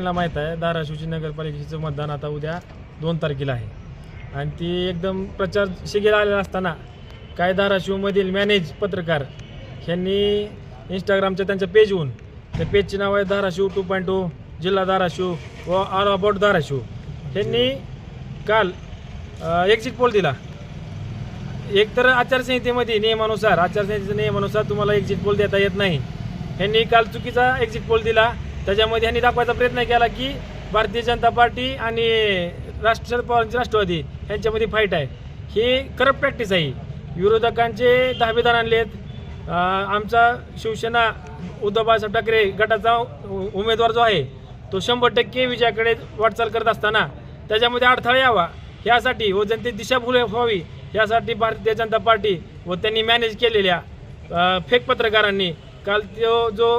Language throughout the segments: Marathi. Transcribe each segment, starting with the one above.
आपल्याला माहीत आहे धाराशिवची नगरपालिकेचं मतदान आता उद्या 2 तारखेला आहे आणि ती एकदम प्रचार शिगेला आलेला असताना काय धाराशिवमधील मॅनेज पत्रकार ह्यांनी इंस्टाग्रामच्या त्यांच्या पेजहून त्या पेजचे नाव आहे धाराशिव 2.0 जिल्हा धाराशिव व ऑल अबाउट धाराशिव ह्यांनी काल एक्झिट पोल दिला। एकतर आचारसंहितेमध्ये आचारसंहितेच्या नियमानुसार तुम्हाला एक्झिट पोल देता येत नाही। ह्यांनी काल चुकीचा एक्झिट पोल दिला। त्याच्यामध्ये ह्यांनी दाखवायचा प्रयत्न केला की भारतीय जनता पार्टी आणि शरद पवारांची राष्ट्रवादी यांच्यामध्ये फाईट आहे। ही करप्ट प्रॅक्टिस आहे। विरोधकांचे धाबेदार आणलेत। आमचा शिवसेना उद्धव बाळासाहेब ठाकरे गटाचा उमेदवार जो आहे तो 100% विजयाकडे वाटचाल करत असताना त्याच्यामध्ये अडथळा यावा यासाठी व जनतेची दिशाभूल व्हावी यासाठी भारतीय जनता पार्टी व त्यांनी मॅनेज केलेल्या फेक पत्रकारांनी काल तो जो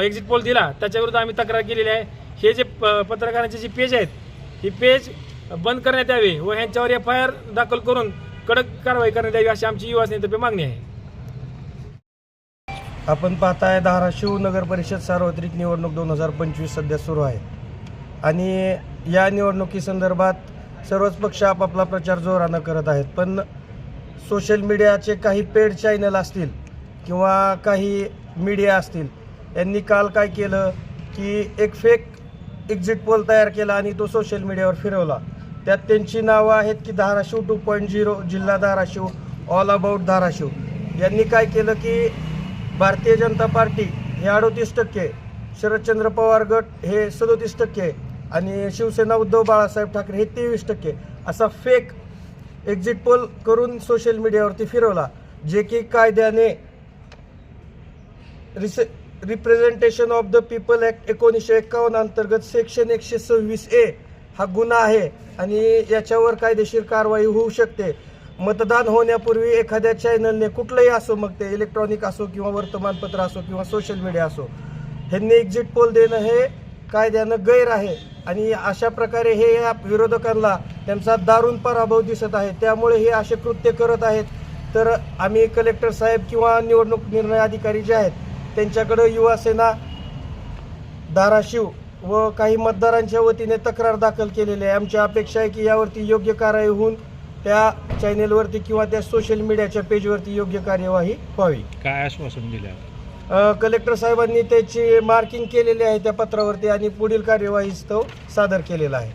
एक्झिट पोल दिला त्याच्याविरुद्ध आम्ही तक्रार केलेली आहे। हे जे पत्रकारांचे जे पेज आहेत ही पेज बंद करण्यात यावे व ह्यांच्यावर FIR दाखल करून कडक कारवाई करण्यात यावी अशी आमची युवा सेनेतर्फे मागणी आहे। आपण पाहताय धाराशिव नगर परिषद सार्वत्रिक निवडणूक 2025 सध्या सुरू आहे आणि या निवडणुकीसंदर्भात सर्वच पक्ष आपापला प्रचार जोरानं करत आहेत। पण सोशल मीडियाचे काही पेड चॅनल असतील किंवा काही मीडिया असतील यांनी काल काय केलं की एक फेक एक्झिट पोल तयार केला आणि तो सोशल मीडियावर फिरवला। त्यात त्यांची नावं आहेत की धाराशिव 2.0 जिल्हा धाराशिव ऑल अबाउट धाराशिव। यांनी काय केलं की भारतीय जनता पार्टी हे 38%, शरदचंद्र पवार गट हे 37% आणि शिवसेना उद्धव बाळासाहेब ठाकरे हे 23% असा फेक एक्झिट पोल करून सोशल मीडियावरती फिरवला, जे की कायद्याने representation of the people act 1951 अंतर्गत सेक्शन 126A हा गुन्हा आहे आणि याच्यावर कायदेशीर कारवाई होऊ शकते। मतदान होण्यापूर्वी एखाद्या चॅनलने कुठलंही असो, मग ते इलेक्ट्रॉनिक असो किंवा वर्तमानपत्र असो किंवा सोशल मीडिया असो, ह्यांनी एक्झिट पोल देणं हे कायद्यानं गैर आहे आणि अशा प्रकारे हे या विरोधकांना त्यांचा दारुण पराभव दिसत आहे। त्यामुळे हे असे कृत्य करत आहेत। तर आम्ही कलेक्टर साहेब किंवा निवडणूक निर्णय अधिकारी जे आहेत त्यांच्याकडे युवा सेना धाराशिव व काही मतदारांच्या वतीने तक्रार दाखल केलेली आहे। आमची अपेक्षा आहे की यावरती योग्य कारवाई होऊन त्या चॅनेलवरती किंवा त्या सोशल मीडियाच्या पेजवरती योग्य कार्यवाही व्हावी। काय आश्वासन दिलं? कलेक्टर साहेबांनी त्याची मार्किंग केलेली आहे त्या पत्रावरती आणि पुढील कार्यवाहीस तो सादर केलेला आहे।